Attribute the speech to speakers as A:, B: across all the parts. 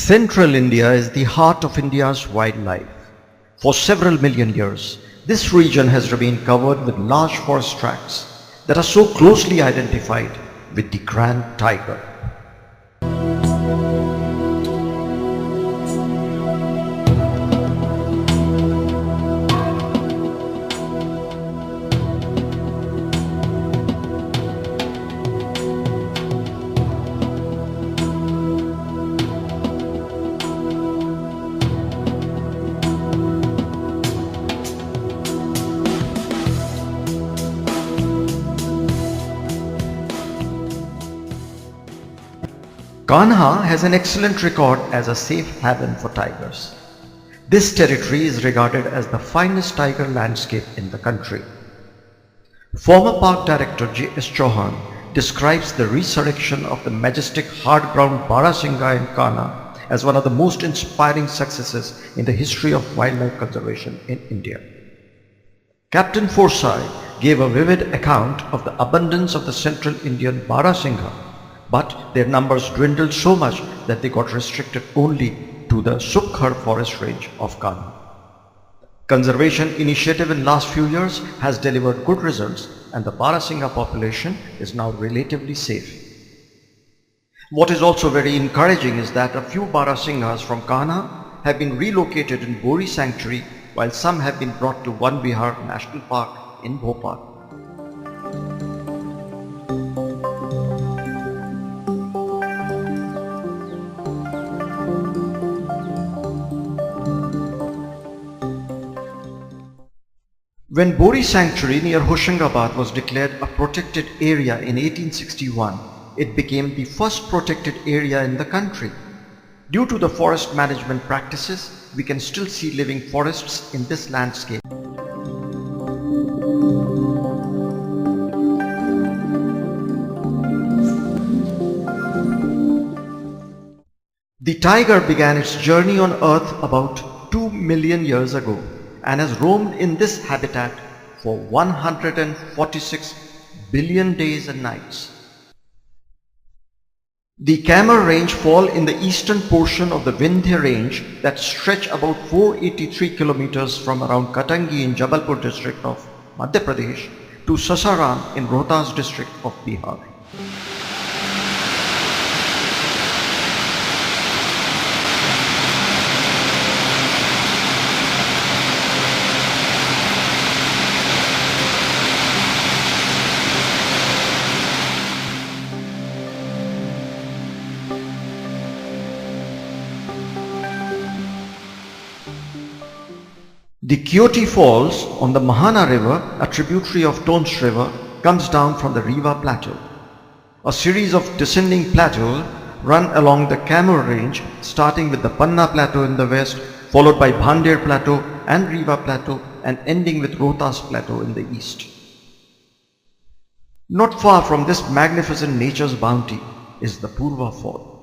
A: Central India is the heart of India's wildlife. For several million years, this region has remained covered with large forest tracts that are so closely identified with the grand tiger. Kanha has an excellent record as a safe haven for tigers. This territory is regarded as the finest tiger landscape in the country. Former Park Director J.S. Chauhan describes the resurrection of the majestic hard-ground Barasingha in Kanha as one of the most inspiring successes in the history of wildlife conservation in India. Captain Forsai gave a vivid account of the abundance of the central Indian Barasingha, but their numbers dwindled so much that they got restricted only to the Sukhar forest range of Kanha. Conservation initiative in last few years has delivered good results and the Barasingha population is now relatively safe. What is also very encouraging is that a few Barasinghas from Kanha have been relocated in Boar sanctuary while some have been brought to One Vihar National Park in Bhopal. When Boar sanctuary near Hoshangabad was declared a protected area in 1861, it became the first protected area in the country. Due to the forest management practices, we can still see living forests in this landscape. The tiger began its journey on earth about 2 million years ago and has roamed in this habitat for 146 billion days and nights. The Camel range fall in the eastern portion of the Vindhya range that stretch about 483 kilometers from around Katangi in Jabalpur district of Madhya Pradesh to Sasaram in Rohtas district of Bihar. The Kyoti Falls on the Mahana River, a tributary of Tons River, comes down from the Riva Plateau. A series of descending plateaus run along the Camel range, starting with the Panna Plateau in the west, followed by Bhandir Plateau and Riva Plateau, and ending with Rohtas Plateau in the east. Not far from this magnificent nature's bounty is the Purva Fall.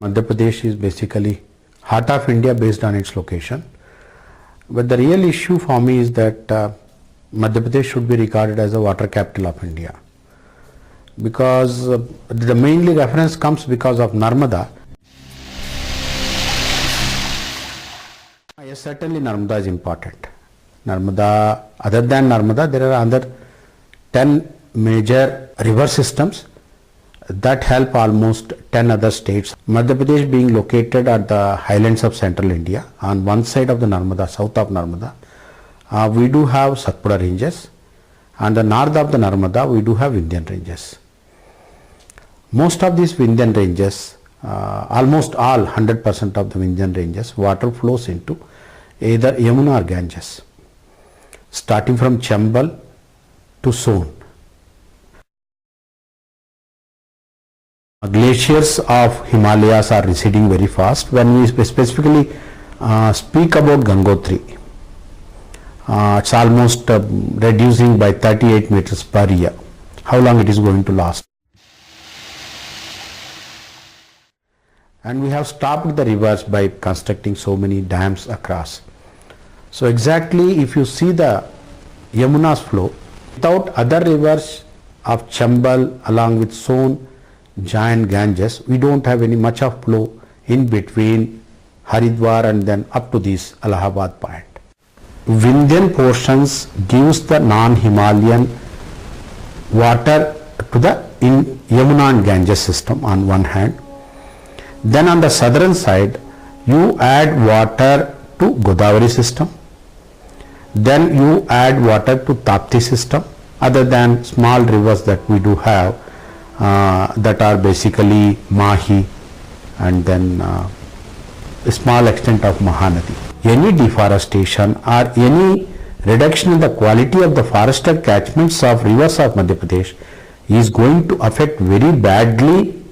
B: Madhya Pradesh is basically heart of India based on its location. But the real issue for me is that Madhya Pradesh should be regarded as a water capital of India. Because the mainly reference comes because of Narmada. Yes, certainly Narmada is important. Narmada, other than Narmada, there are other 10 major river systems that help almost 10 other states. Madhya Pradesh being located at the highlands of central India, on one side of the Narmada, south of Narmada, we do have Satpura ranges, and the north of the Narmada we do have Vindhyan ranges. Most of these Vindhyan ranges, almost all 100% of the Vindhyan ranges, water flows into either Yamuna or Ganges, starting from Chambal to Son. Glaciers of Himalayas are receding very fast. When we specifically speak about Gangotri, it's almost reducing by 38 meters per year. How long it is going to last? And we have stopped the rivers by constructing so many dams across. So exactly, if you see the Yamuna's flow, without other rivers of Chambal along with Son, giant Ganges, we don't have any much of flow in between Haridwar and then up to this Allahabad point. Vindhyan portions gives the non-Himalayan water to the Yamuna and Ganges system on one hand. Then on the southern side, you add water to Godavari system. Then you add water to Tapti system, other than small rivers that we do have that are basically Mahi and then a small extent of Mahanadi. Any deforestation or any reduction in the quality of the forested catchments of rivers of Madhya Pradesh is going to affect very badly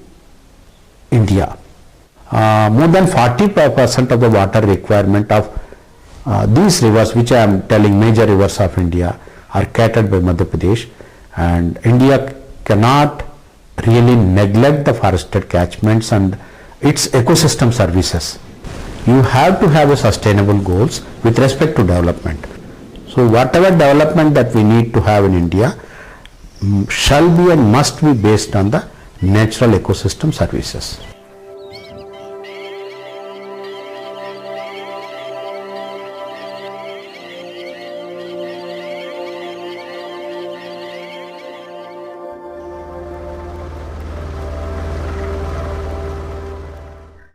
B: India. More than 40% of the water requirement of these rivers, which I am telling major rivers of India, are catered by Madhya Pradesh, and India cannot really neglect the forested catchments and its ecosystem services. You have to have a sustainable goals with respect to development. So whatever development that we need to have in India shall be and must be based on the natural ecosystem services.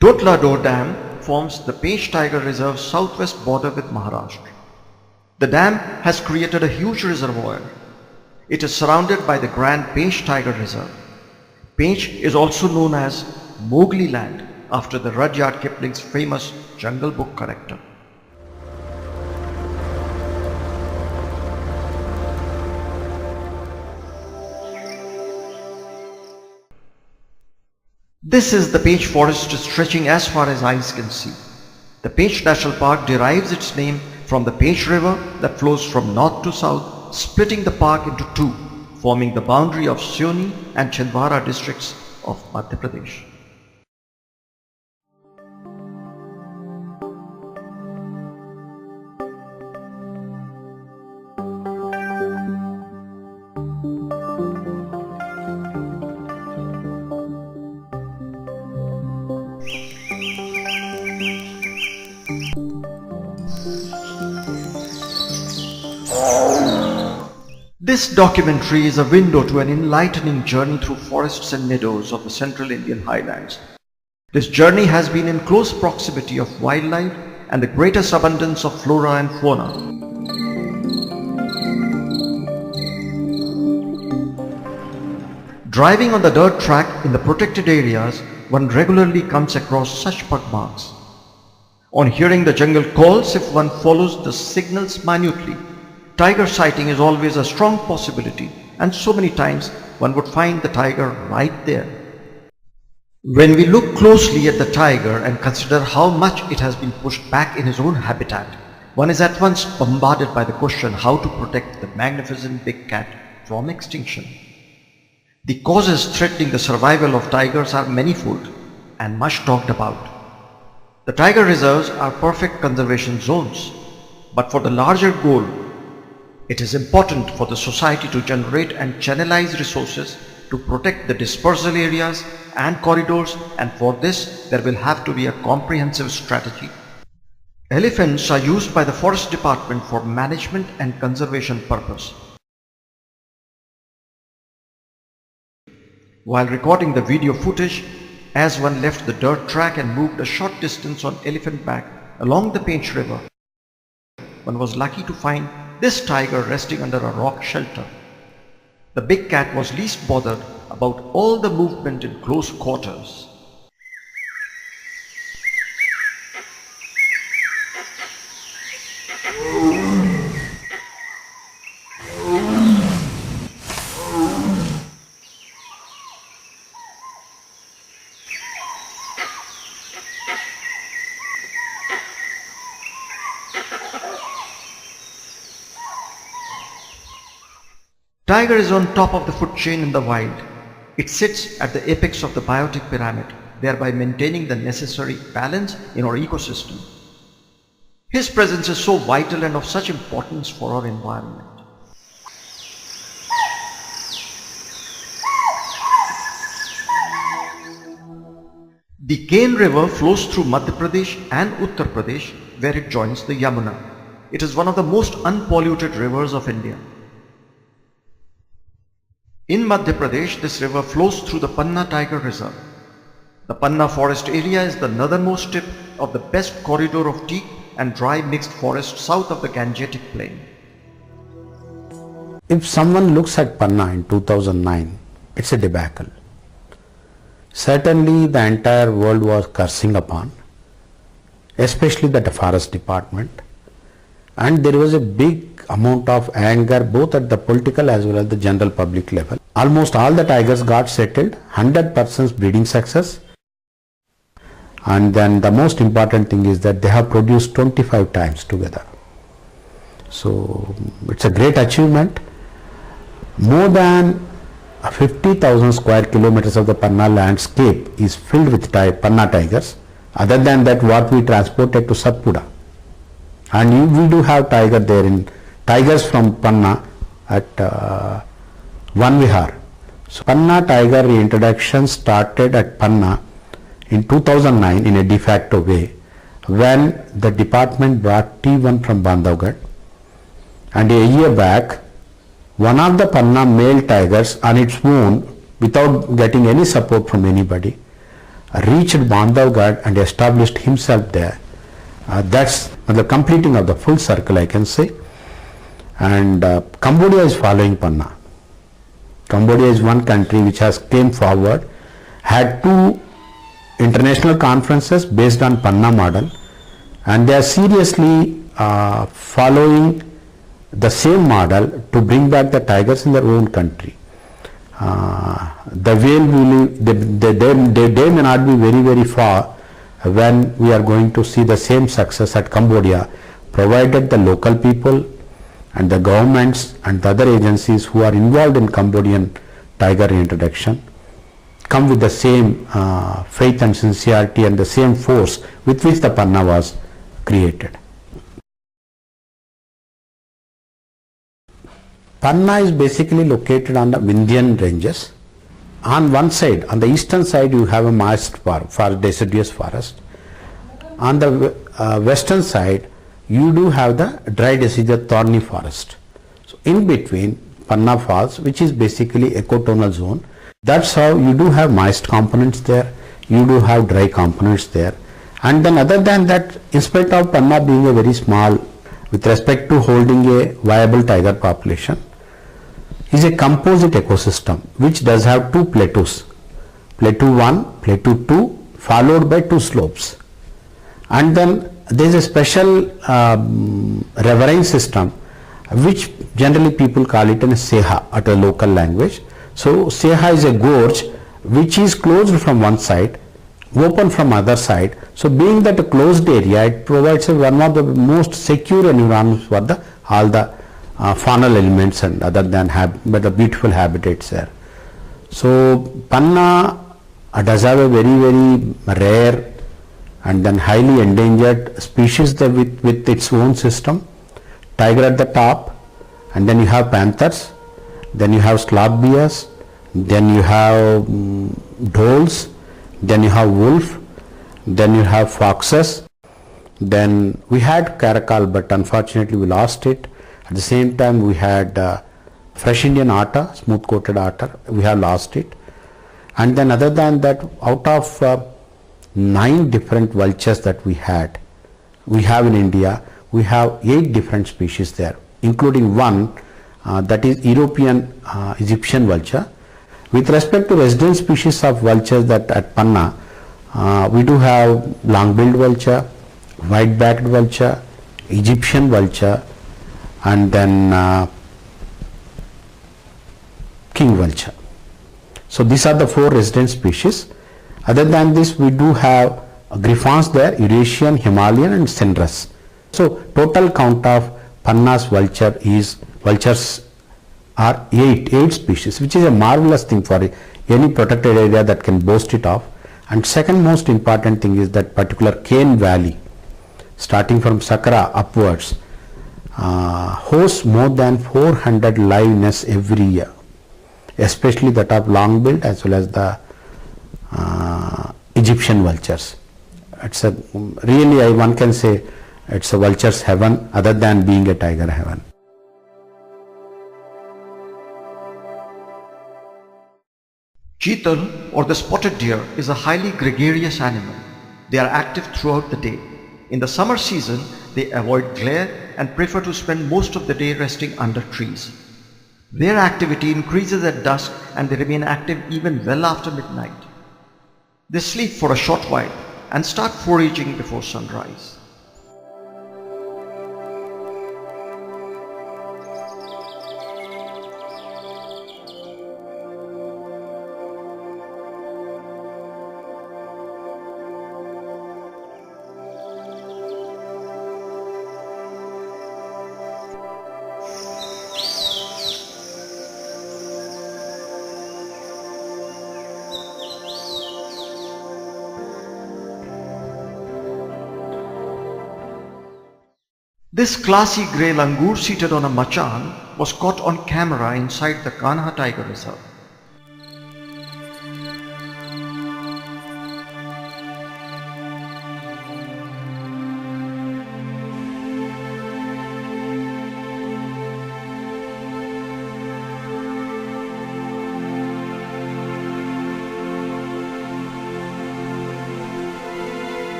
A: Totla Dam forms the Pech Tiger Reserve's southwest border with Maharashtra. The dam has created a huge reservoir. It is surrounded by the Grand Pech Tiger Reserve. Pech is also known as Mowgli Land after the Rudyard Kipling's famous Jungle Book character. This is the Pech forest stretching as far as eyes can see. The Pech National Park derives its name from the Pech River that flows from north to south, splitting the park into two, forming the boundary of Sioni and Chhindwara districts of Madhya Pradesh. This documentary is a window to an enlightening journey through forests and meadows of the central Indian highlands. This journey has been in close proximity of wildlife and the greatest abundance of flora and fauna. Driving on the dirt track in the protected areas, one regularly comes across such pug marks. On hearing the jungle calls, if one follows the signals minutely, tiger sighting is always a strong possibility, and so many times one would find the tiger right there. When we look closely at the tiger and consider how much it has been pushed back in his own habitat, one is at once bombarded by the question how to protect the magnificent big cat from extinction. The causes threatening the survival of tigers are manifold and much talked about. The tiger reserves are perfect conservation zones, but for the larger goal, it is important for the society to generate and channelize resources to protect the dispersal areas and corridors, and for this there will have to be a comprehensive strategy. Elephants are used by the Forest Department for management and conservation purpose. While recording the video footage, as one left the dirt track and moved a short distance on elephant back along the Pech River, one was lucky to find this tiger resting under a rock shelter. The big cat was least bothered about all the movement in close quarters. Tiger is on top of the food chain in the wild. It sits at the apex of the biotic pyramid, thereby maintaining the necessary balance in our ecosystem. His presence is so vital and of such importance for our environment. The Ken River flows through Madhya Pradesh and Uttar Pradesh, where it joins the Yamuna. It is one of the most unpolluted rivers of India. In Madhya Pradesh, this river flows through the Panna Tiger Reserve. The Panna forest area is the northernmost tip of the best corridor of teak and dry mixed forest south of the Gangetic Plain.
B: If someone looks at Panna in 2009, it's a debacle. Certainly the entire world was cursing upon, especially the forest department, and there was a big amount of anger both at the political as well as the general public level. Almost all the tigers got settled, 100% breeding success, and then the most important thing is that they have produced 25 times together. So it's a great achievement. More than 50,000 square kilometers of the Panna landscape is filled with Panna tigers. Other than that, what we transported to Satpura, and we do have tiger there in tigers from Panna at Van Vihar. So Panna tiger reintroduction started at Panna in 2009 in a de facto way, when the department brought T1 from Bandhavgarh, and a year back one of the Panna male tigers on its own, without getting any support from anybody, reached Bandhavgarh and established himself there. That's the completing of the full circle, I can say. And Cambodia is following Panna. Cambodia is one country which has came forward, had 2 international conferences based on Panna model, and they are seriously following the same model to bring back the tigers in their own country. The day may not be very far when we are going to see the same success at Cambodia, provided the local people and the governments and the other agencies who are involved in Cambodian tiger reintroduction come with the same faith and sincerity and the same force with which the Panna was created. Panna is basically located on the Vindhyan ranges. On one side, on the eastern side, you have a moist deciduous forest. On the western side, you do have the dry deciduous thorny forest. So in between, Panna falls, which is basically ecotonal zone. That's how you do have moist components there, you do have dry components there. And then other than that, in spite of Panna being a very small with respect to holding a viable tiger population, is a composite ecosystem which does have 2 plateaus, plateau 1, plateau 2, followed by 2 slopes. And then there is a special riverine system which generally people call it a seha at a local language. So seha is a gorge which is closed from one side, open from other side. So being that a closed area, it provides one of the most secure environments for all the faunal elements and other than but the beautiful habitats there. So Panna does have a very rare and then highly endangered species there with its own system. Tiger at the top, and then you have panthers, then you have sloth bears, then you have dholes, then you have wolf, then you have foxes. Then we had caracal, but unfortunately we lost it. At the same time we had fresh Indian otter, smooth coated otter, we have lost it. And then other than that, out of 9 different vultures that we have in India, we have 8 different species there, including one that is European Egyptian vulture. With respect to resident species of vultures that at Panna, we do have long-billed vulture, white-backed vulture, Egyptian vulture, and then king vulture. So these are the 4 resident species. Other than this, we do have griffons there, Eurasian, Himalayan and Citrus. So total count of Panna's vultures are eight species, which is a marvelous thing for any protected area that can boast it off. And second most important thing is that particular cane valley, starting from Sakra upwards, hosts more than 400 live nests every year, especially that of long-billed as well as the Egyptian vultures. It's a really, one can say it's a vulture's heaven other than being a tiger heaven.
A: Cheetal or the spotted deer is a highly gregarious animal. They are active throughout the day. In the summer season, they avoid glare and prefer to spend most of the day resting under trees. Their activity increases at dusk and they remain active even well after midnight. They sleep for a short while and start foraging before sunrise. This classy grey langur seated on a machan was caught on camera inside the Kanha Tiger Reserve.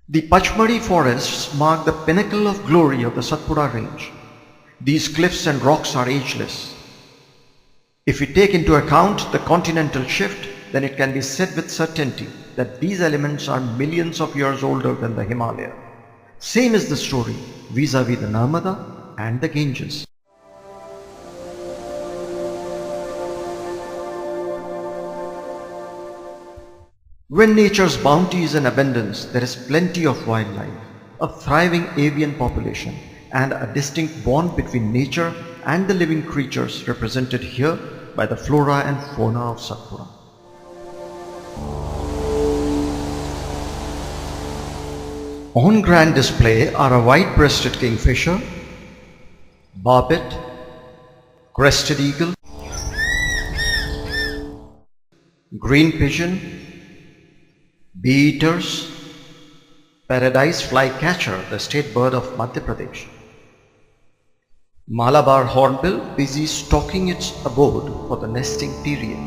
A: The Pachmari forests mark the pinnacle of glory of the Satpura range. These cliffs and rocks are ageless. If we take into account the continental shift, then it can be said with certainty that these elements are millions of years older than the Himalaya. Same is the story vis-a-vis the Narmada and the Ganges. When nature's bounty is in abundance, there is plenty of wildlife, a thriving avian population, and a distinct bond between nature and the living creatures represented here by the flora and fauna of Satpura. On grand display are a white-breasted kingfisher, barbet, crested eagle, green pigeon, bee-eaters, paradise flycatcher, the state bird of Madhya Pradesh, Malabar hornbill busy stalking its abode for the nesting period,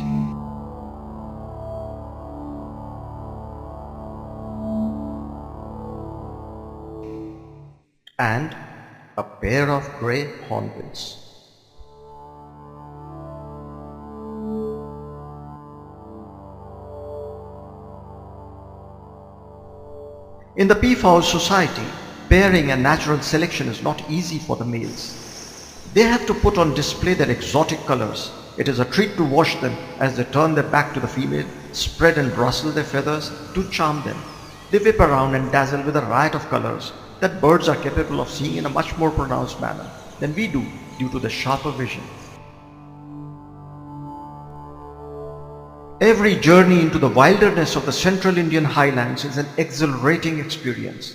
A: and a pair of grey hornbills. In the peafowl society, pairing and natural selection is not easy for the males. They have to put on display their exotic colors. It is a treat to watch them as they turn their back to the female, spread and rustle their feathers to charm them. They whip around and dazzle with a riot of colors that birds are capable of seeing in a much more pronounced manner than we do due to the sharper vision. Every journey into the wilderness of the central Indian highlands is an exhilarating experience.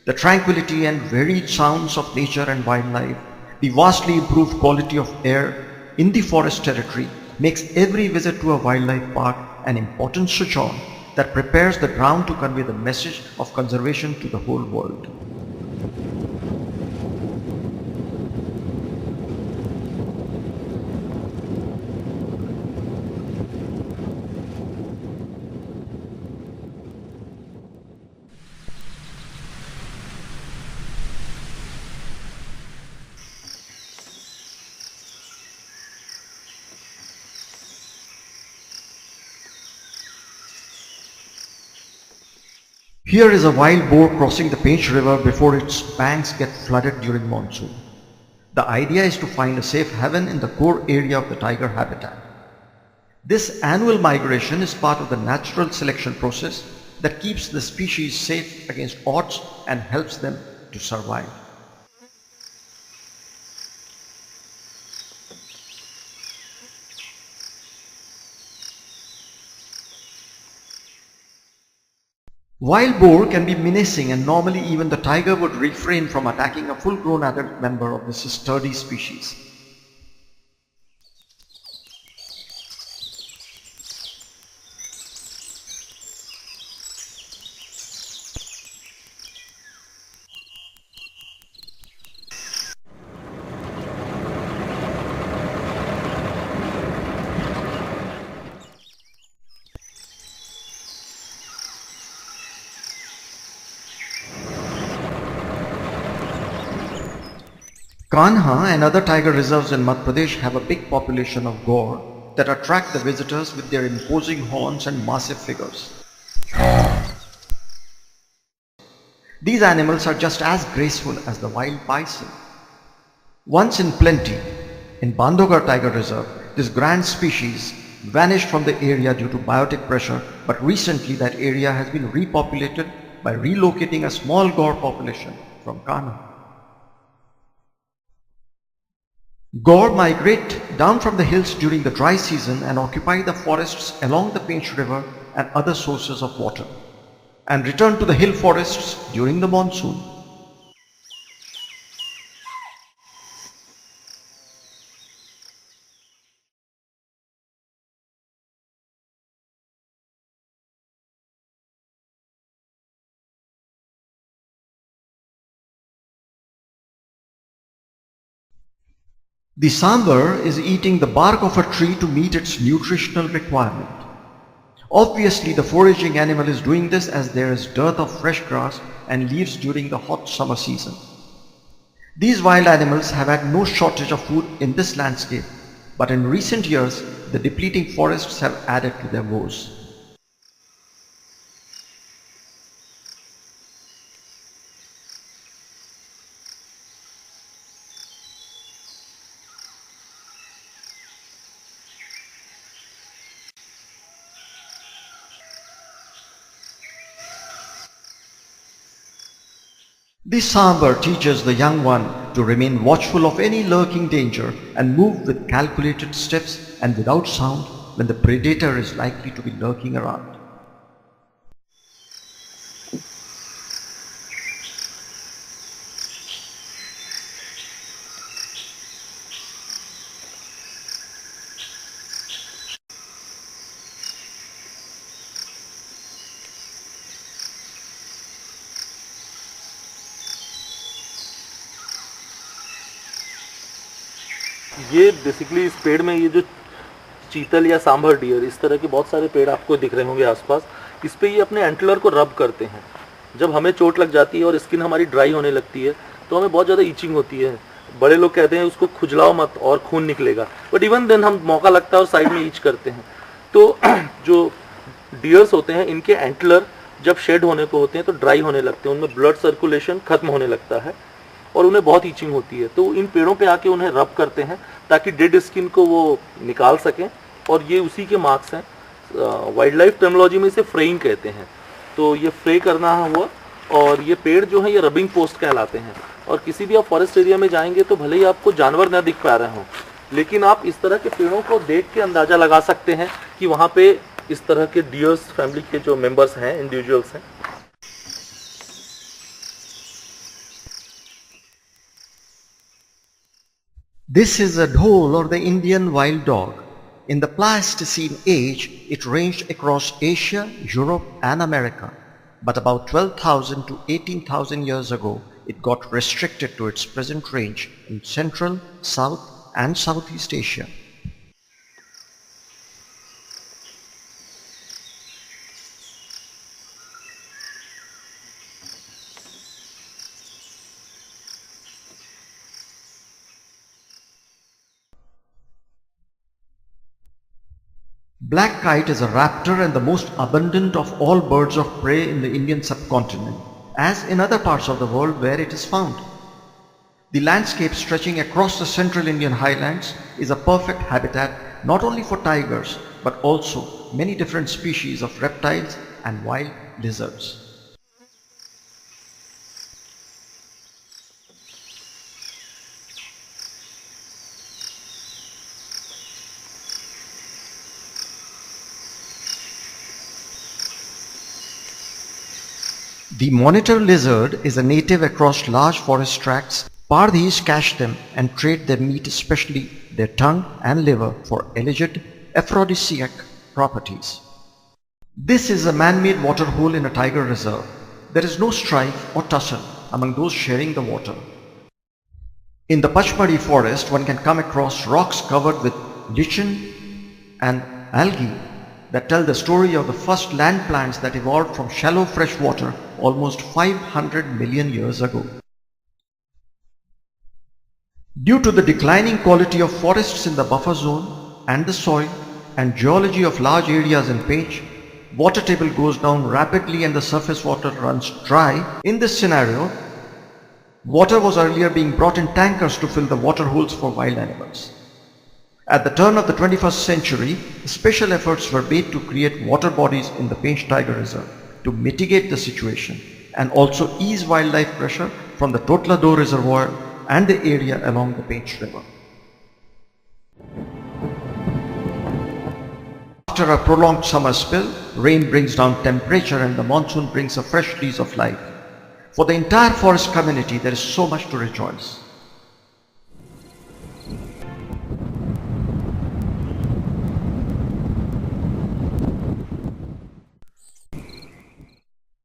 A: The tranquility and varied sounds of nature and wildlife, the vastly improved quality of air in the forest territory makes every visit to a wildlife park an important sojourn that prepares the ground to convey the message of conservation to the whole world. Here is a wild boar crossing the Painch River before its banks get flooded during monsoon. The idea is to find a safe haven in the core area of the tiger habitat. This annual migration is part of the natural selection process that keeps the species safe against odds and helps them to survive. Wild boar can be menacing, and normally even the tiger would refrain from attacking a full-grown adult member of this sturdy species. Kanha and other tiger reserves in Madhya Pradesh have a big population of boar that attract the visitors with their imposing horns and massive figures. These animals are just as graceful as the wild bison. Once in plenty, in Bandhogar Tiger Reserve, this grand species vanished from the area due to biotic pressure, but recently that area has been repopulated by relocating a small gaur population from Kanha. Gaur migrate down from the hills during the dry season and occupy the forests along the Pench River and other sources of water, and return to the hill forests during the monsoon. The sambar is eating the bark of a tree to meet its nutritional requirement. Obviously, the foraging animal is doing this as there is dearth of fresh grass and leaves during the hot summer season. These wild animals have had no shortage of food in this landscape, but in recent years, the depleting forests have added to their woes. This sambar teaches the young one to remain watchful of any lurking danger and move with calculated steps and without sound when the predator is likely to be lurking around.
C: ये basically इस पेड़ में ये जो चीतल या sambar dear इस तरह के बहुत सारे पेड़ आपको दिख रहे होंगे आसपास, इस पे ये अपने एंटलर को रब करते हैं। जब हमें चोट लग जाती है और स्किन हमारी ड्राई होने लगती है तो हमें बहुत ज़्यादा ईचिंग होती है। बड़े लोग कहते हैं उसको खुजलाओ मत और खून निकलेगा, बट इवन देन हम मौका लगता है और साइड में ईच करते हैं। तो जो डियर्स होते हैं इनके एंटलर जब शेड होने को होते हैं तो ड्राई होने लगते हैं, उनमें ब्लड सर्कुलेशन खत्म होने लगता है और उन्हें बहुत ईचिंग होती है। तो इन पेड़ों पे आके उन्हें रब करते हैं ताकि डेड स्किन को वो निकाल सकें, और ये उसी के मार्क्स हैं। वाइल्ड लाइफ टर्मिनोलॉजी में इसे फ्रेइंग कहते हैं। तो ये फ्रे करना हुआ, और ये पेड़ जो है ये रबिंग पोस्ट कहलाते हैं। और किसी भी आप फॉरेस्ट एरिया में जाएंगे तो भले ही आपको जानवर ना दिख पा रहे हों, लेकिन आप इस तरह के पेड़ों को देख के अंदाज़ा लगा सकते हैं कि वहाँ पे इस तरह के डियर्स फैमिली के जो मेंबर्स हैं, इंडिविजुअल्स हैं।
A: This is a dhole, or the Indian wild dog. In the Pleistocene age, it ranged across Asia, Europe and America. But about 12,000 to 18,000 years ago, it got restricted to its present range in Central, South and Southeast Asia. Black kite is a raptor and the most abundant of all birds of prey in the Indian subcontinent, as in other parts of the world where it is found. The landscape stretching across the central Indian highlands is a perfect habitat not only for tigers but also many different species of reptiles and wild lizards. The monitor lizard is a native across large forest tracts. Pardhis catch them and trade their meat, especially their tongue and liver, for alleged aphrodisiac properties. This is a man-made water hole in a tiger reserve. There is no strife or tussle among those sharing the water. In the Pachmadi forest, one can come across rocks covered with lichen and algae that tell the story of the first land plants that evolved from shallow fresh water almost 500 million years ago. Due to the declining quality of forests in the buffer zone and the soil and geology of large areas in Pech, water table goes down rapidly and the surface water runs dry. In this scenario, water was earlier being brought in tankers to fill the water holes for wild animals. At the turn of the 21st century, special efforts were made to create water bodies in the Pech Tiger Reserve to mitigate the situation and also ease wildlife pressure from the Totla Do Reservoir and the area along the Pech River. After a prolonged summer spell, rain brings down temperature and the monsoon brings a fresh lease of life. For the entire forest community, there is so much to rejoice.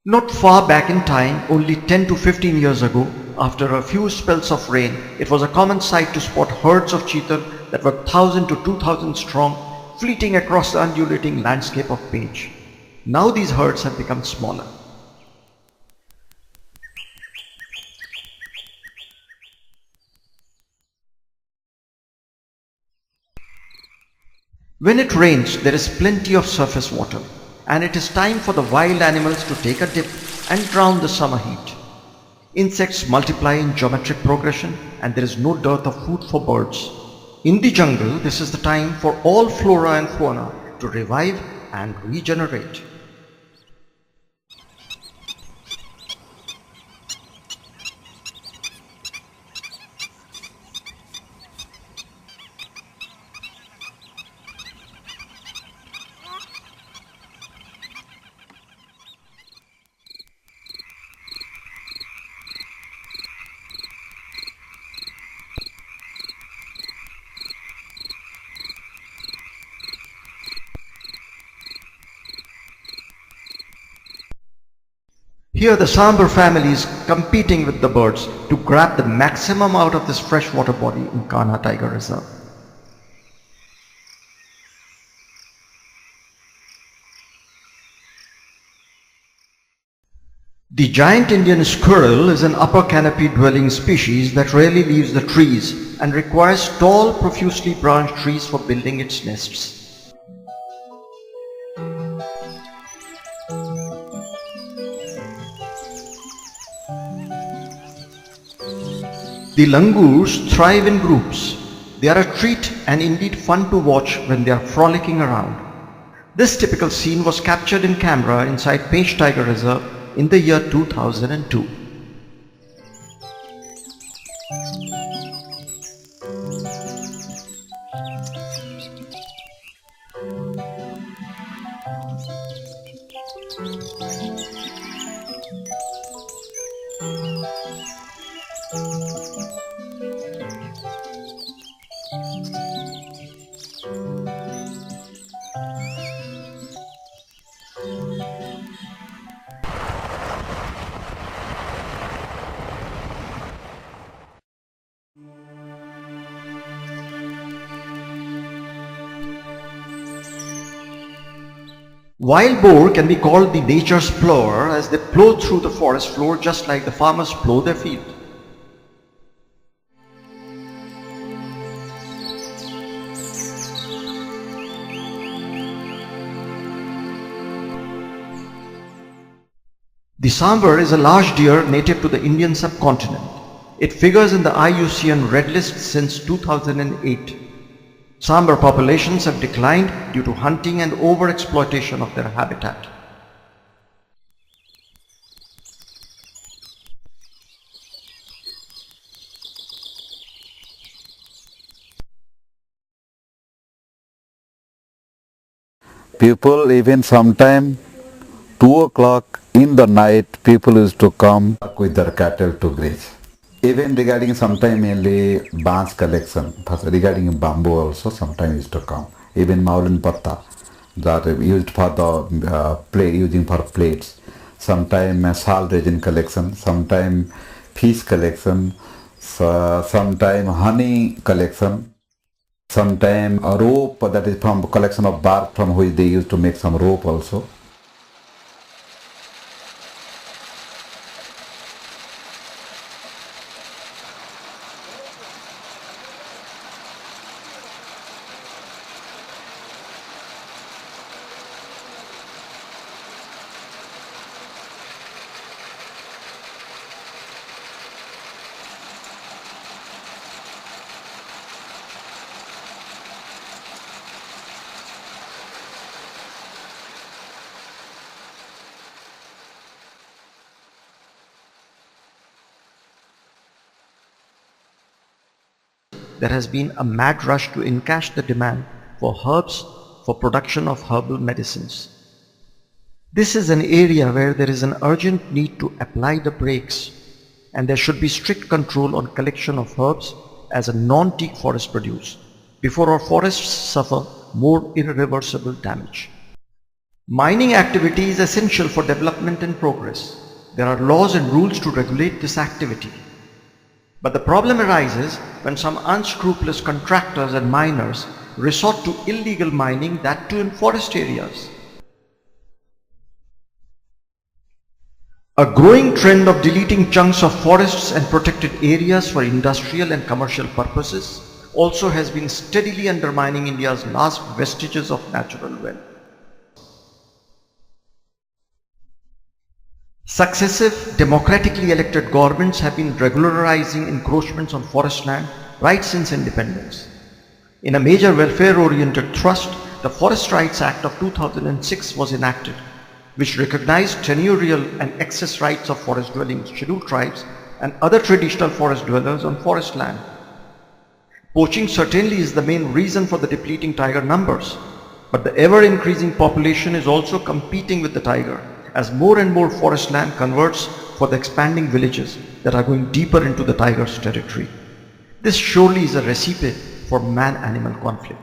A: Not far back in time, only 10 to 15 years ago, after a few spells of rain, it was a common sight to spot herds of cheetah that were 1,000 to 2,000 strong, fleeting across the undulating landscape of Pech. Now these herds have become smaller. When it rains, there is plenty of surface water, and it is time for the wild animals to take a dip and drown the summer heat. Insects multiply in geometric progression, and there is no dearth of food for birds. In the jungle, this is the time for all flora and fauna to revive and regenerate. Here the sambar family is competing with the birds to grab the maximum out of this freshwater body in Kanha Tiger Reserve. The giant Indian squirrel is an upper canopy dwelling species that rarely leaves the trees and requires tall, profusely branched trees for building its nests. The langurs thrive in groups. They are a treat and indeed fun to watch when they are frolicking around. This typical scene was captured in camera inside Pech Tiger Reserve in the year 2002. Wild boar can be called the nature's plower as they plow through the forest floor just like the farmers plow their field. The sambar is a large deer native to the Indian subcontinent. It figures in the IUCN Red List since 2008. Sambar populations have declined due to hunting and overexploitation of their habitat.
D: People even sometime 2 o'clock in the night people used to come with their cattle to graze. Even regarding sometime mainly Bans collection, regarding bamboo also sometime used to come. Even Maulin Patta that are used for the plate, using for plates. Sometime salt resin collection, sometime fish collection, sometime honey collection, sometime a rope that is from collection of bark from which they used to make some rope also.
A: There has been a mad rush to encash the demand for herbs for production of herbal medicines. This is an area where there is an urgent need to apply the brakes, and there should be strict control on collection of herbs as a non-teak forest produce before our forests suffer more irreversible damage. Mining activity is essential for development and progress. There are laws and rules to regulate this activity. But the problem arises when some unscrupulous contractors and miners resort to illegal mining, that too in forest areas. A growing trend of deleting chunks of forests and protected areas for industrial and commercial purposes also has been steadily undermining India's last vestiges of natural wealth. Successive democratically elected governments have been regularizing encroachments on forest land right since independence. In a major welfare-oriented thrust, the Forest Rights Act of 2006 was enacted, which recognized tenurial and excess rights of forest-dwelling scheduled tribes and other traditional forest dwellers on forest land. Poaching certainly is the main reason for the depleting tiger numbers, but the ever-increasing population is also competing with the tiger as more and more forest land converts for the expanding villages that are going deeper into the tiger's territory. This surely is a recipe for man-animal conflict.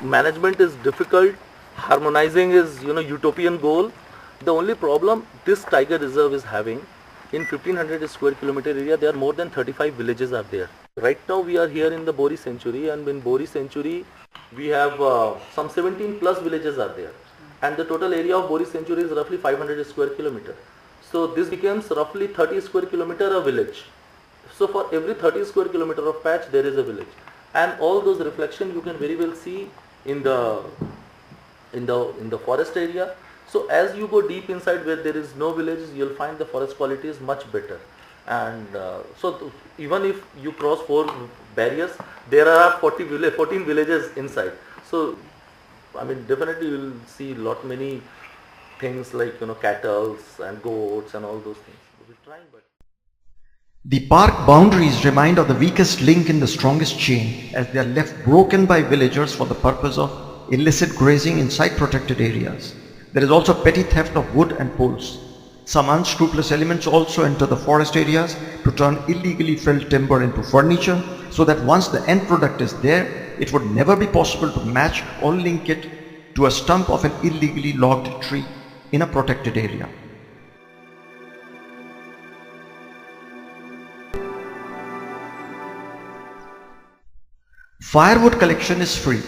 C: Management is difficult, harmonizing is utopian goal. The only problem this tiger reserve is having, in 1500 square kilometer area there are more than 35 villages are there. Right now we are here in the Boar Sanctuary, and in Boar Sanctuary we have some 17 plus villages are there, and the total area of Boar Sanctuary is roughly 500 square kilometer. So this becomes roughly 30 square kilometer a village. So for every 30 square kilometer of patch there is a village, and all those reflection you can very well see in the forest area. So as you go deep inside where there is no villages, you'll find the forest quality is much better. And so even if you cross 4 barriers, there are 14 villages inside. So I mean definitely you will see many things like cattle and goats and all those things. We'll be trying, but
A: the park boundaries remind of the weakest link in the strongest chain, as they are left broken by villagers for the purpose of illicit grazing inside protected areas. There is also petty theft of wood and poles. Some unscrupulous elements also enter the forest areas to turn illegally felled timber into furniture, so that once the end product is there, it would never be possible to match or link it to a stump of an illegally logged tree in a protected area. Firewood collection is free.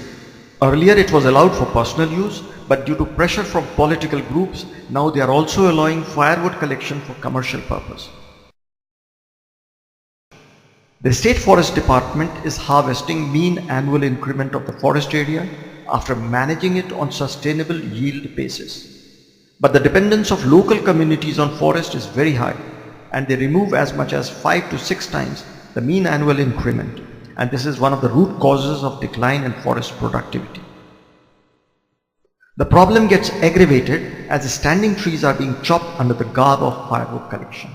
A: Earlier it was allowed for personal use, but due to pressure from political groups, now they are also allowing firewood collection for commercial purpose. The State Forest Department is harvesting mean annual increment of the forest area after managing it on sustainable yield basis. But the dependence of local communities on forest is very high, and they remove as much as 5 to 6 times the mean annual increment, and this is one of the root causes of decline in forest productivity. The problem gets aggravated as the standing trees are being chopped under the garb of firewood collection.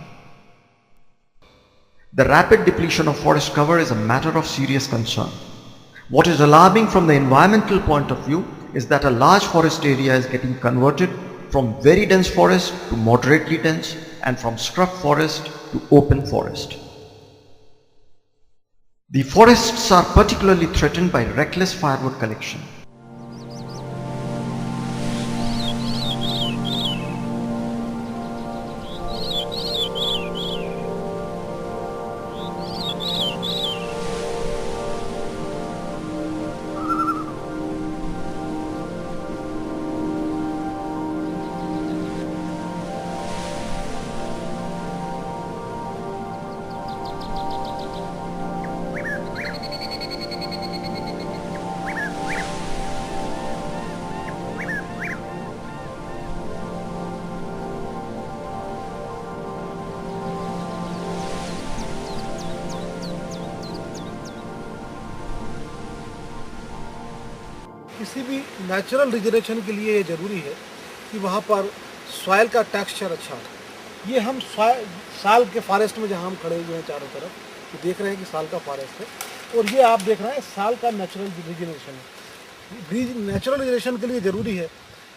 A: The rapid depletion of forest cover is a matter of serious concern. What is alarming from the environmental point of view is that a large forest area is getting converted from very dense forest to moderately dense and from scrub forest to open forest. The forests are particularly threatened by reckless firewood collection.
E: किसी भी natural regeneration के लिए ये ज़रूरी है कि वहाँ पर सॉइल का टेक्सचर अच्छा हो। ये हम साल के फॉरेस्ट में जहाँ हम खड़े हुए हैं चारों तरफ, ये देख रहे हैं कि साल का फॉरेस्ट है, और ये आप देख रहे हैं साल का नेचुरल रिजनरेशन है। नेचुरल रिजनरेशन के लिए ज़रूरी है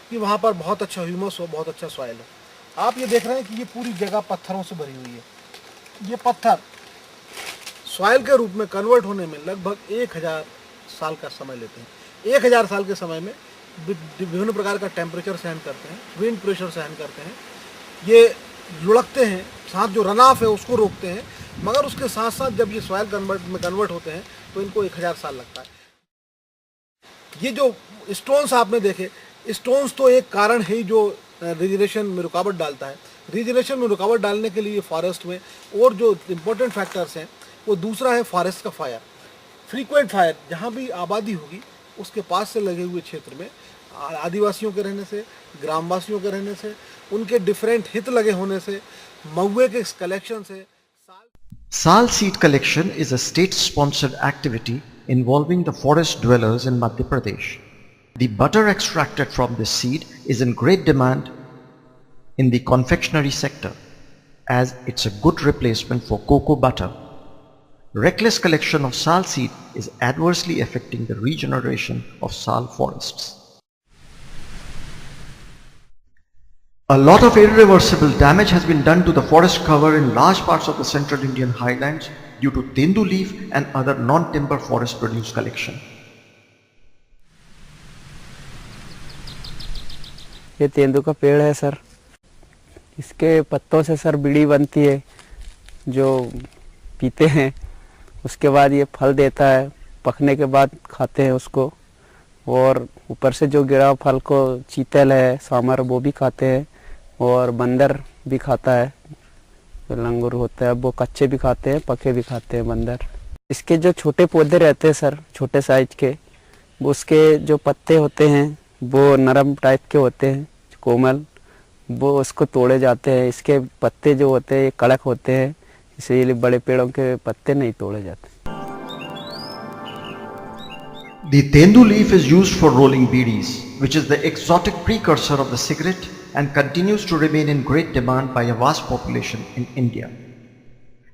E: कि वहाँ पर बहुत अच्छा ह्यूमस हो, बहुत अच्छा सॉइल हो। आप ये देख रहे हैं कि ये पूरी जगह पत्थरों से भरी हुई है। ये पत्थर सॉइल के रूप में कन्वर्ट होने में लगभग 1000 साल का समय लेते हैं। 1000 साल के समय में विभिन्न प्रकार का टेम्परेचर सहन करते हैं, विंड प्रेशर सहन करते हैं, ये लुढ़कते हैं, साथ जो रन ऑफ है उसको रोकते हैं, मगर उसके साथ साथ जब ये सॉइल कन्वर्ट होते हैं तो इनको 1000 साल लगता है। ये जो स्टोन्स आपने देखे, स्टोन्स तो एक कारण है जो रिजनरेशन में रुकावट डालता है। रिजनरेशन में रुकावट डालने के लिए फॉरेस्ट में और जो इम्पोर्टेंट फैक्टर्स हैं वो दूसरा है फॉरेस्ट का फायर। फ्रीक्वेंट फायर, जहाँ भी आबादी होगी उसके पास से लगे हुए क्षेत्र में आदिवासियों के रहने से, ग्रामवासियों के रहने से, उनके डिफरेंट हित लगे होने से, महुए के कलेक्शन से।
A: Sal seed collection is a state-sponsored activity involving the forest dwellers in Madhya Pradesh. The butter extracted from this seed is in great demand in the confectionery sector as it's a good replacement for cocoa butter. Reckless collection of sal seed is adversely affecting the regeneration of sal forests. A lot of irreversible damage has been done to the forest cover in large parts of the central Indian highlands due to tendu leaf and other non-timber forest produce collection.
F: ये तेंदू का पेड़ है sir. इसके पत्तों से sir बीड़ी बनती है जो पीते हैं। उसके बाद ये फल देता है, पकने के बाद खाते हैं उसको, और ऊपर से जो गिरा फल को चीतल है, सांबर, वो भी खाते हैं, और बंदर भी खाता है। जो लंगूर होता है वो कच्चे भी खाते हैं, पके भी खाते हैं बंदर। इसके जो छोटे पौधे रहते हैं सर, छोटे साइज के, वो उसके जो पत्ते होते हैं वो नरम टाइप के होते हैं, कोमल, वो उसको तोड़े जाते हैं। इसके पत्ते जो होते हैं ये कड़क होते हैं, इसलिए बड़े पेड़ों के पत्ते नहीं तोड़े जाते।
A: The tendu leaf is used for rolling bidis, which is the exotic precursor of the cigarette and continues to remain in great demand by a vast population in India.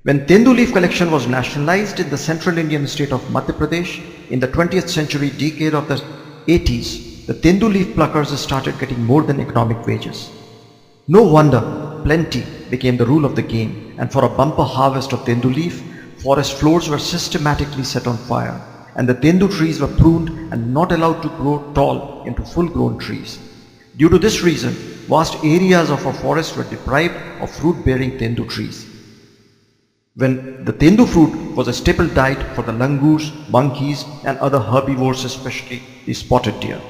A: When tendu leaf collection was nationalized in the central Indian state of Madhya Pradesh in the 20th century decade of the 80s, the tendu leaf pluckers started getting more than economic wages. No wonder plenty became the rule of the game, and for a bumper harvest of tendu leaf, forest floors were systematically set on fire, and the tendu trees were pruned and not allowed to grow tall into full-grown trees. Due to this reason, vast areas of our forest were deprived of fruit-bearing tendu trees. When the tendu fruit was a staple diet for the langurs, monkeys and other herbivores, especially the spotted deer.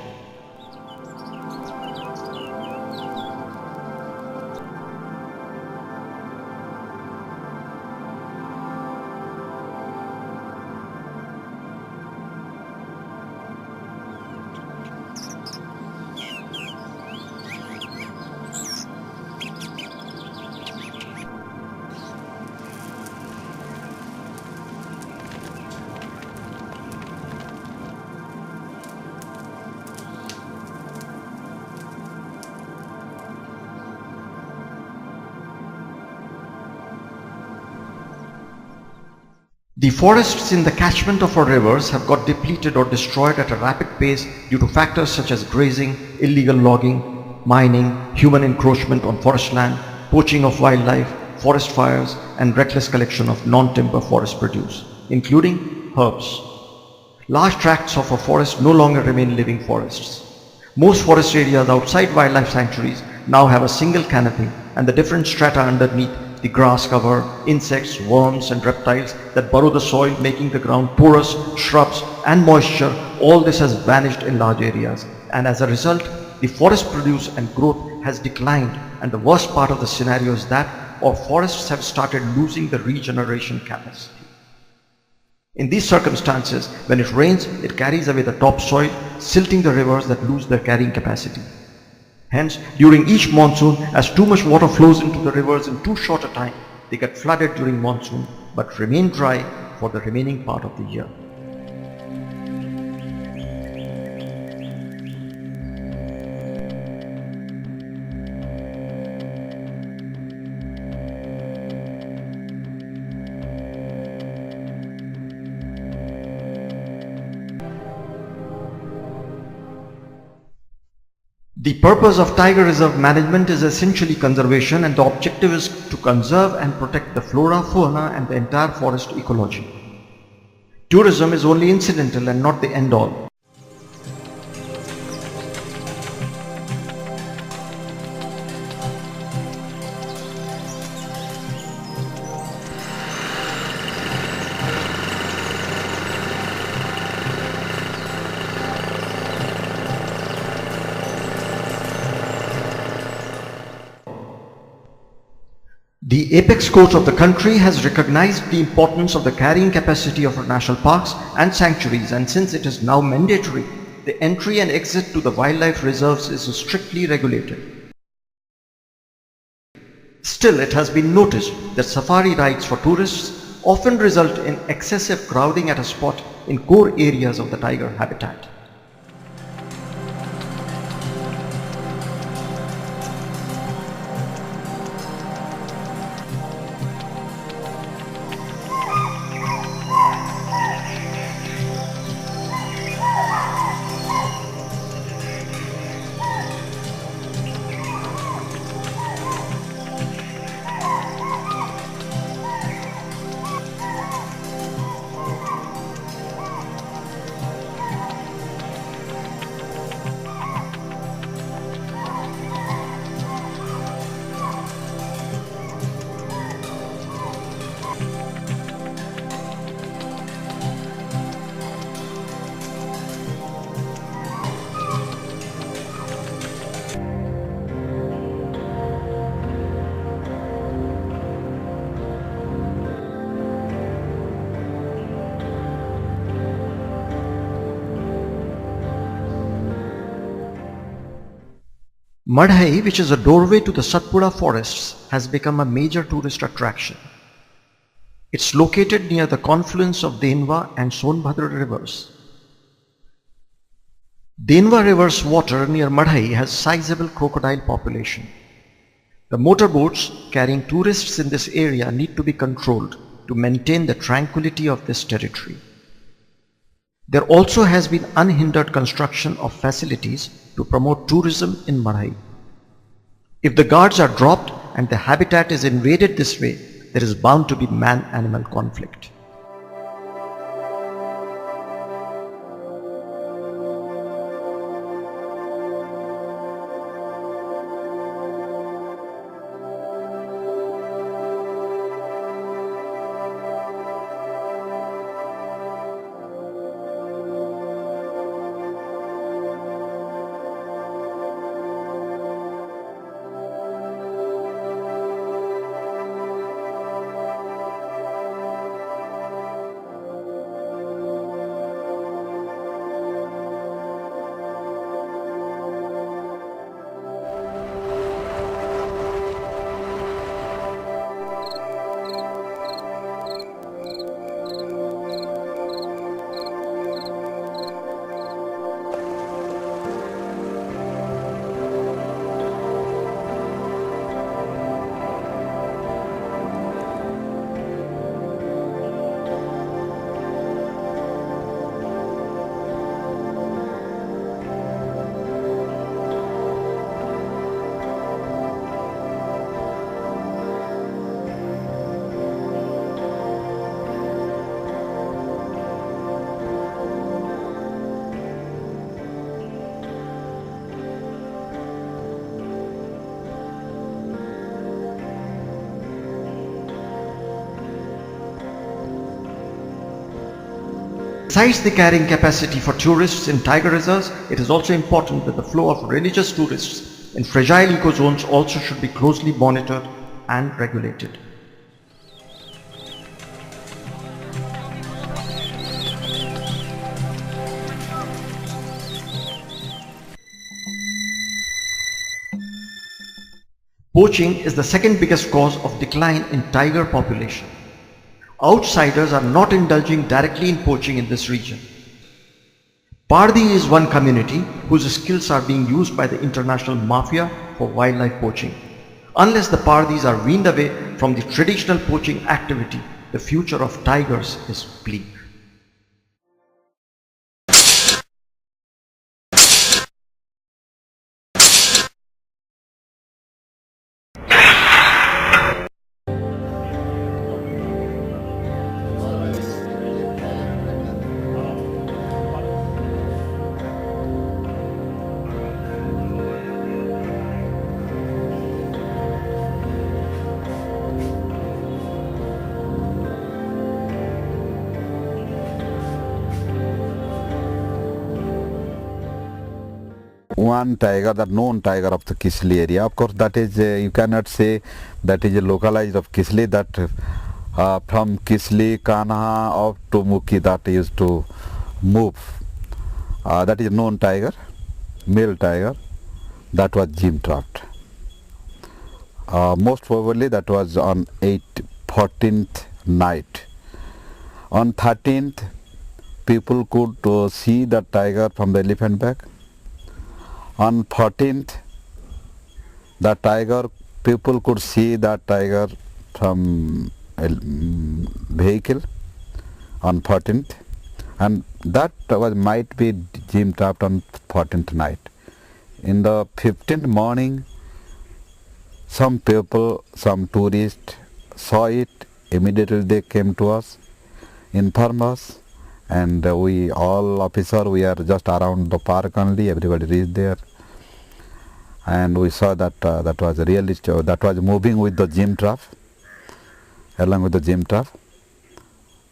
A: The forests in the catchment of our rivers have got depleted or destroyed at a rapid pace due to factors such as grazing, illegal logging, mining, human encroachment on forest land, poaching of wildlife, forest fires, and reckless collection of non-timber forest produce, including herbs. Large tracts of a forest no longer remain living forests. Most forest areas outside wildlife sanctuaries now have a single canopy, and the different strata underneath, the grass cover, insects, worms and reptiles that burrow the soil, making the ground porous, shrubs and moisture, all this has vanished in large areas, and as a result the forest produce and growth has declined, and the worst part of the scenario is that our forests have started losing the regeneration capacity. In these circumstances, when it rains, it carries away the topsoil, silting the rivers that lose their carrying capacity. Hence, during each monsoon, as too much water flows into the rivers in too short a time, they get flooded during monsoon but remain dry for the remaining part of the year. The purpose of tiger reserve management is essentially conservation, and the objective is to conserve and protect the flora, fauna and the entire forest ecology. Tourism is only incidental and not the end all. The apex court of the country has recognized the importance of the carrying capacity of our national parks and sanctuaries, and since it is now mandatory, the entry and exit to the wildlife reserves is strictly regulated. Still, it has been noticed that safari rides for tourists often result in excessive crowding at a spot in core areas of the tiger habitat. Madhai, which is a doorway to the Satpura forests, has become a major tourist attraction. It's located near the confluence of Denva and Sonbhadra rivers. Denva river's water near Madhai has sizable crocodile population. The motorboats carrying tourists in this area need to be controlled to maintain the tranquility of this territory. There also has been unhindered construction of facilities to promote tourism in Madhai. If the guards are dropped and the habitat is invaded this way, there is bound to be man-animal conflict. Besides the carrying capacity for tourists in tiger reserves, it is also important that the flow of religious tourists in fragile ecozones also should be closely monitored and regulated. Poaching is the second biggest cause of decline in tiger population. Outsiders are not indulging directly in poaching in this region. Pardi is one community whose skills are being used by the international mafia for wildlife poaching. Unless the Pardis are weaned away from the traditional poaching activity, the future of tigers is bleak.
D: One tiger, the known tiger of the Kisli area. Of course, that is you cannot say that is localized of Kisli. That from Kisli, Kanha up to Mukhi, that used to move. That is known tiger, male tiger. That was gym trapped. Most probably that was on 14th night. On 13th, people could see the tiger from the elephant back. On 14th, the tiger, people could see that tiger from a vehicle on 14th, and that was might be gym trapped on 14th night. In the 15th morning, some people, some tourists saw it. Immediately they came to us, informed us, and we all officer, we are just around the park only. Everybody reached there, and we saw that that was really that was moving with the gym trap, along with the gym trap.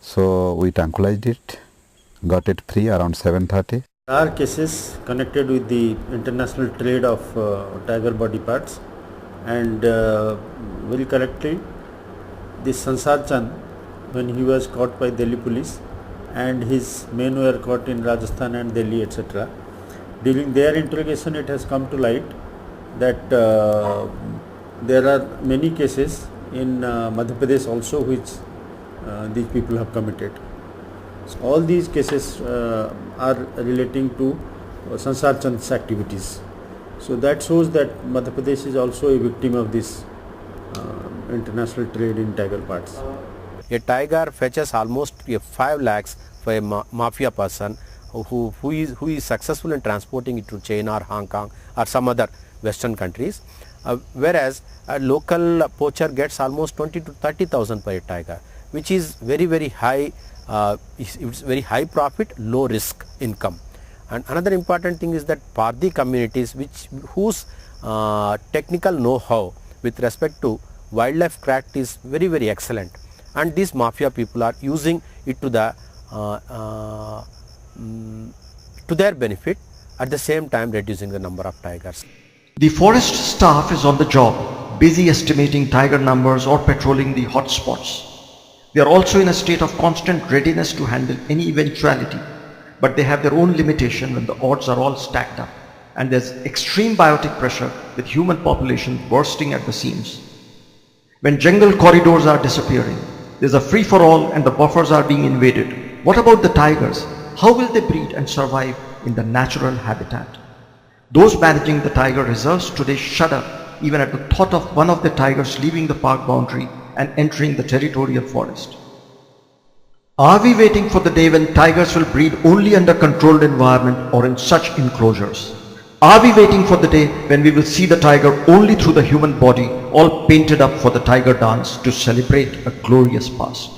D: So we tranquilized it, got it free around 7:30.
G: There are cases connected with the international trade of tiger body parts, and very correctly, this Sansar Chand, when he was caught by Delhi police, and his men were caught in Rajasthan and Delhi, etc. During their interrogation, it has come to light that there are many cases in Madhya Pradesh also which these people have committed. So all these cases are relating to Sansar Chand's activities. So that shows that Madhya Pradesh is also a victim of this international trade in tiger parts.
B: A tiger fetches almost 5 lakhs for a mafia person who is successful in transporting it to China or Hong Kong or some other Western countries, whereas a local poacher gets almost 20 to 30,000 per tiger, which is very high. It's very high profit, low risk income. And another important thing is that Pardi communities, whose technical know-how with respect to wildlife craft is very excellent, and these mafia people are using it to their benefit, at the same time reducing the number of tigers.
A: The forest staff is on the job, busy estimating tiger numbers or patrolling the hotspots. They are also in a state of constant readiness to handle any eventuality, but they have their own limitation when the odds are all stacked up, and there's extreme biotic pressure with human population bursting at the seams. When jungle corridors are disappearing, there's a free-for-all and the buffers are being invaded. What about the tigers? How will they breed and survive in the natural habitat? Those managing the tiger reserves today shudder even at the thought of one of the tigers leaving the park boundary and entering the territorial forest. Are we waiting for the day when tigers will breed only under controlled environment or in such enclosures? Are we waiting for the day when we will see the tiger only through the human body, all painted up for the tiger dance to celebrate a glorious past?